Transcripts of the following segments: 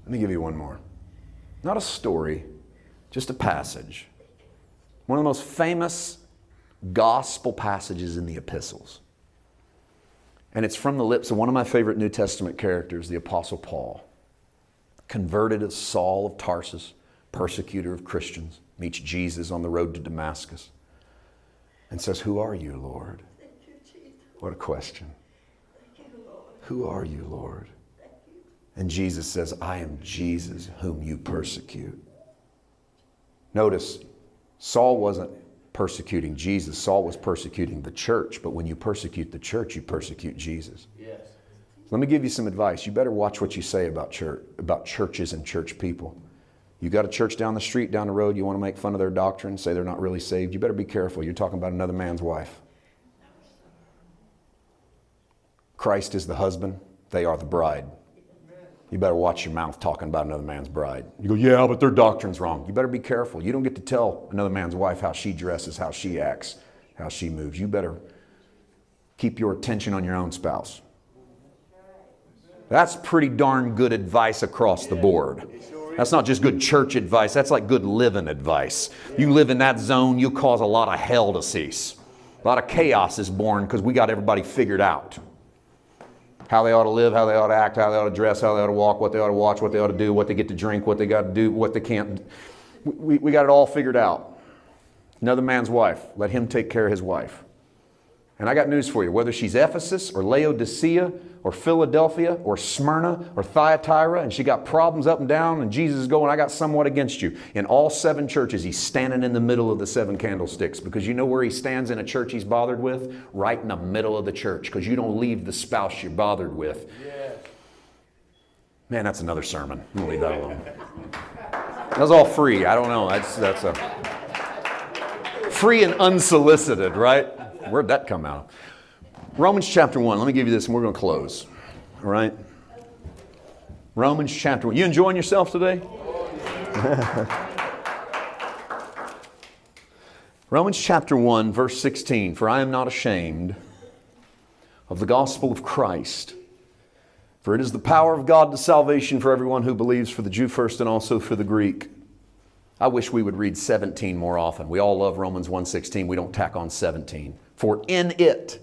Let me give you one more. Not a story, just a passage. One of the most famous gospel passages in the epistles. And it's from the lips of one of my favorite New Testament characters, the Apostle Paul. Converted as Saul of Tarsus, persecutor of Christians, meets Jesus on the road to Damascus and says, "Who are you, Lord?" Thank you, Jesus. What a question. Thank you, Lord. Who are you, Lord? Thank you. And Jesus says, "I am Jesus whom you persecute." Notice, Saul wasn't persecuting Jesus. Saul was persecuting the church. But when you persecute the church, you persecute Jesus. Yes. Let me give you some advice. You better watch what you say about churches and church people. You got a church down the street, down the road, you want to make fun of their doctrine, say they're not really saved, you better be careful. You're talking about another man's wife. Christ is the husband, they are the bride. You better watch your mouth talking about another man's bride. You go, "Yeah, but their doctrine's wrong." You better be careful. You don't get to tell another man's wife how she dresses, how she acts, how she moves. You better keep your attention on your own spouse. That's pretty darn good advice across the board. That's not just good church advice. That's like good living advice. You live in that zone, you cause a lot of hell to cease. A lot of chaos is born because we got everybody figured out. How they ought to live, how they ought to act, how they ought to dress, how they ought to walk, what they ought to watch, what they ought to do, what they get to drink, what they got to do, what they can't. We got it all figured out. Another man's wife, let him take care of his wife. And I got news for you. Whether she's Ephesus or Laodicea or Philadelphia or Smyrna or Thyatira, and she got problems up and down, and Jesus is going, "I got somewhat against you." In all 7 churches, he's standing in the middle of the 7 candlesticks, because you know where he stands in a church he's bothered with? Right in the middle of the church, because you don't leave the spouse you're bothered with. Yes. Man, that's another sermon. I'm going to leave that alone. That was all free. I don't know. That's a free and unsolicited, right? Where'd that come out? Romans chapter 1. Let me give you this and we're going to close. All right? Romans chapter 1. You enjoying yourself today? Romans chapter 1, verse 16. "For I am not ashamed of the gospel of Christ, for it is the power of God to salvation for everyone who believes, for the Jew first and also for the Greek." I wish we would read 17 more often. We all love Romans 1:16. We don't tack on 17. "For in it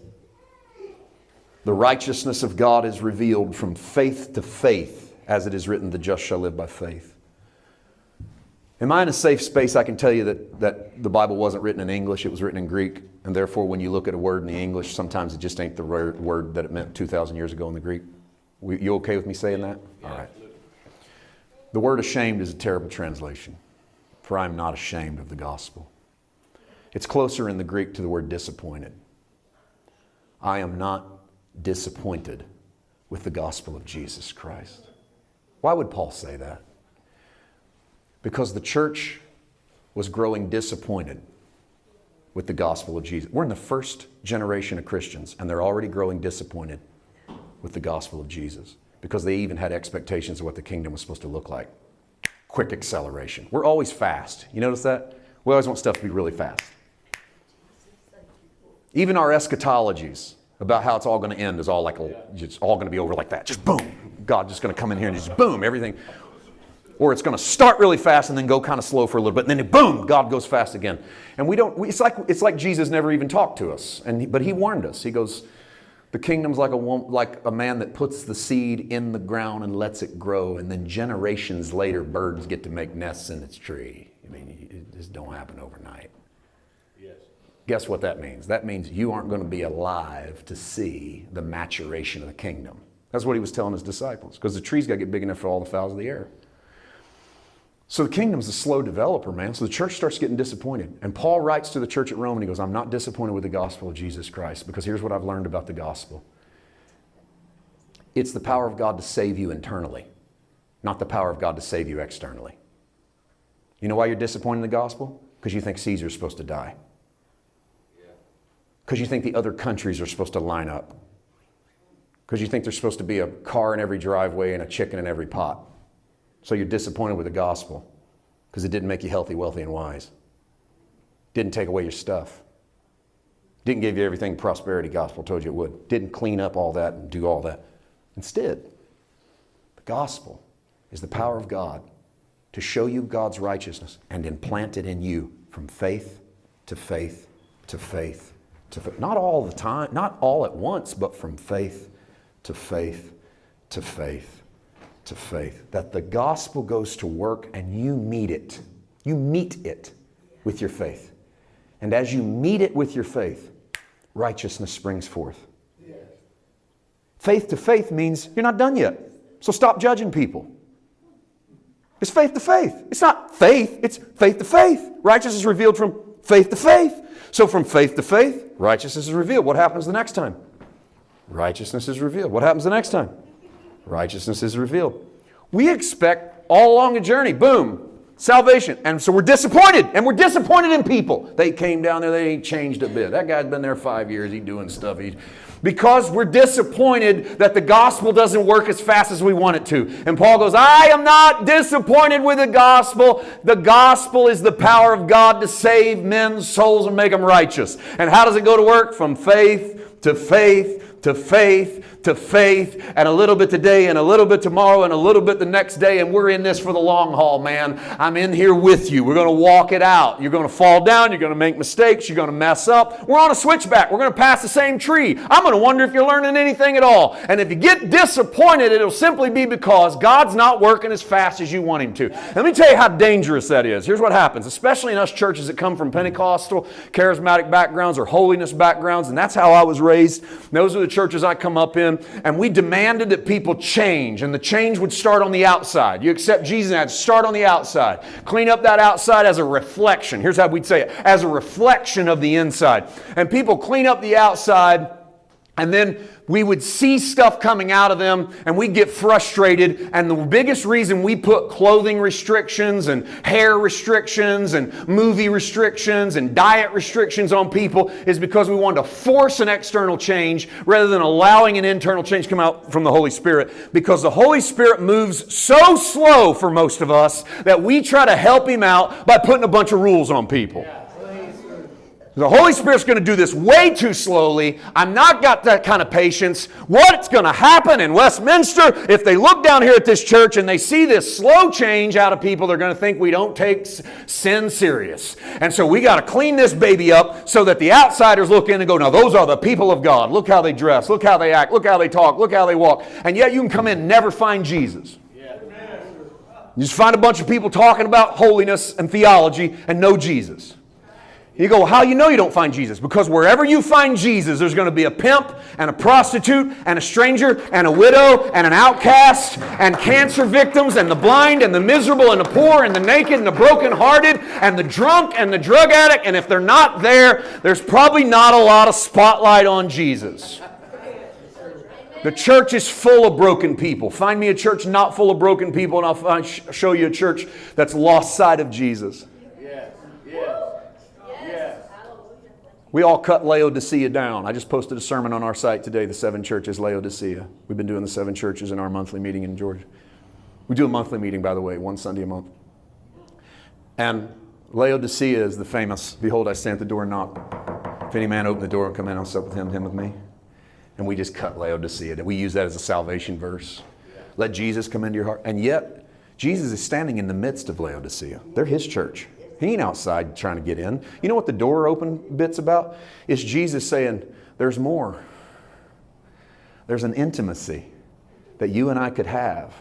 the righteousness of God is revealed from faith to faith, as it is written, the just shall live by faith." Am I in a safe space? I can tell you that the Bible wasn't written in English, it was written in Greek. And therefore, when you look at a word in the English, sometimes it just ain't the word that it meant 2,000 years ago in the Greek. You okay with me saying that? Yeah, all right. absolutely. The word ashamed is a terrible translation. "For I am not ashamed of the gospel." It's closer in the Greek to the word disappointed. I am not disappointed with the gospel of Jesus Christ. Why would Paul say that? Because the church was growing disappointed with the gospel of Jesus. We're in the first generation of Christians, and they're already growing disappointed with the gospel of Jesus, because they even had expectations of what the kingdom was supposed to look like. Quick acceleration. We're always fast. You notice that? We always want stuff to be really fast. Even our eschatologies about how it's all going to end is all like, it's all going to be over like that. Just boom. God just going to come in here and just boom, everything. Or it's going to start really fast and then go kind of slow for a little bit. And then boom, God goes fast again. And it's like Jesus never even talked to us. But he warned us. He goes, "The kingdom's like a man that puts the seed in the ground and lets it grow. And then generations later, birds get to make nests in its tree." I mean, it just don't happen overnight. Yes. Guess what that means? That means you aren't going to be alive to see the maturation of the kingdom. That's what he was telling his disciples, because the tree's got to get big enough for all the fowls of the air. So the kingdom's a slow developer, man. So the church starts getting disappointed. And Paul writes to the church at Rome and he goes, "I'm not disappointed with the gospel of Jesus Christ, because here's what I've learned about the gospel. It's the power of God to save you internally, not the power of God to save you externally." You know why you're disappointed in the gospel? Because you think Caesar's supposed to die. Because you think the other countries are supposed to line up. Because you think there's supposed to be a car in every driveway and a chicken in every pot. So you're disappointed with the gospel because it didn't make you healthy, wealthy, and wise. Didn't take away your stuff. Didn't give you everything prosperity gospel told you it would. Didn't clean up all that and do all that. Instead, the gospel is the power of God to show you God's righteousness and implant it in you from faith to faith to faith to faith. Not all the time, not all at once, but from faith to faith to faith to faith. That the gospel goes to work and you meet it. You meet it with your faith. And as you meet it with your faith, righteousness springs forth. Faith to faith means you're not done yet. So stop judging people. It's faith to faith. It's not faith, it's faith to faith. Righteousness is revealed from faith to faith. So from faith to faith, righteousness is revealed. What happens the next time? Righteousness is revealed. What happens the next time? Righteousness is revealed. We expect all along the journey, boom, salvation. And so we're disappointed. And we're disappointed in people. They came down there, they ain't changed a bit. That guy's been there 5 years, he's doing stuff. Because we're disappointed that the gospel doesn't work as fast as we want it to. And Paul goes, I am not disappointed with the gospel. The gospel is the power of God to save men's souls and make them righteous. And how does it go to work? From faith to faith to faith to faith, and a little bit today and a little bit tomorrow and a little bit the next day, and we're in this for the long haul, man. I'm in here with you. We're going to walk it out. You're going to fall down. You're going to make mistakes. You're going to mess up. We're on a switchback. We're going to pass the same tree. I'm going to wonder if you're learning anything at all. And if you get disappointed, it'll simply be because God's not working as fast as you want Him to. Let me tell you how dangerous that is. Here's what happens, especially in us churches that come from Pentecostal, charismatic backgrounds or holiness backgrounds, and that's how I was raised. Those are the churches I come up in. And we demanded that people change, and the change would start on the outside. You accept Jesus, and I'd start on the outside. Clean up that outside as a reflection. Here's how we'd say it, as a reflection of the inside. And people clean up the outside, and then we would see stuff coming out of them, and we'd get frustrated. And the biggest reason we put clothing restrictions and hair restrictions and movie restrictions and diet restrictions on people is because we wanted to force an external change rather than allowing an internal change to come out from the Holy Spirit. Because the Holy Spirit moves so slow for most of us that we try to help Him out by putting a bunch of rules on people. The Holy Spirit's going to do this way too slowly. I'm not got that kind of patience. What's going to happen in Westminster, if they look down here at this church and they see this slow change out of people, they're going to think we don't take sin serious. And so we got to clean this baby up so that the outsiders look in and go, now those are the people of God. Look how they dress. Look how they act. Look how they talk. Look how they walk. And yet you can come in and never find Jesus. You just find a bunch of people talking about holiness and theology and no Jesus. You go, how you know you don't find Jesus? Because wherever you find Jesus, there's going to be a pimp and a prostitute and a stranger and a widow and an outcast and cancer victims and the blind and the miserable and the poor and the naked and the brokenhearted and the drunk and the drug addict. And if they're not there, there's probably not a lot of spotlight on Jesus. The church is full of broken people. Find me a church not full of broken people, and I'll show you a church that's lost sight of Jesus. We all cut Laodicea down. I just posted a sermon on our site today, the 7 churches, Laodicea. We've been doing the 7 churches in our monthly meeting in Georgia. We do a monthly meeting, by the way, one Sunday a month. And Laodicea is the famous, behold, I stand at the door and knock. If any man open the door and come in, I'll sup with him with me. And we just cut Laodicea. We use that as a salvation verse. Let Jesus come into your heart. And yet, Jesus is standing in the midst of Laodicea. They're His church. He ain't outside trying to get in. You know what the door open bit's about? It's Jesus saying, there's more. There's an intimacy that you and I could have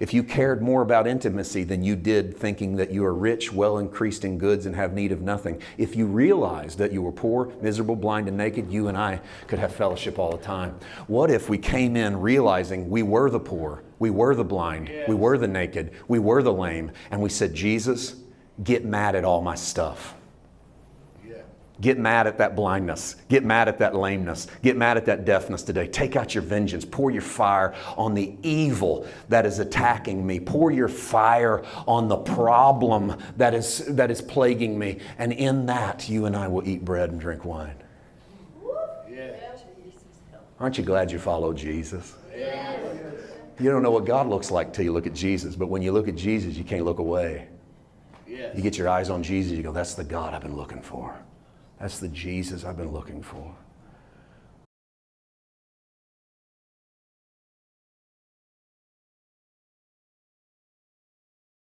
if you cared more about intimacy than you did thinking that you are rich, well increased in goods, and have need of nothing. If you realized that you were poor, miserable, blind, and naked, you and I could have fellowship all the time. What if we came in realizing we were the poor, we were the blind, we were the naked, we were the lame, and we said, Jesus, get mad at all my stuff. Get mad at that blindness. Get mad at that lameness. Get mad at that deafness today. Take out your vengeance. Pour your fire on the evil that is attacking me. Pour your fire on the problem that is plaguing me. And in that, you and I will eat bread and drink wine. Aren't you glad you follow Jesus? You don't know what God looks like till you look at Jesus. But when you look at Jesus, you can't look away. You get your eyes on Jesus, you go, that's the God I've been looking for. That's the Jesus I've been looking for.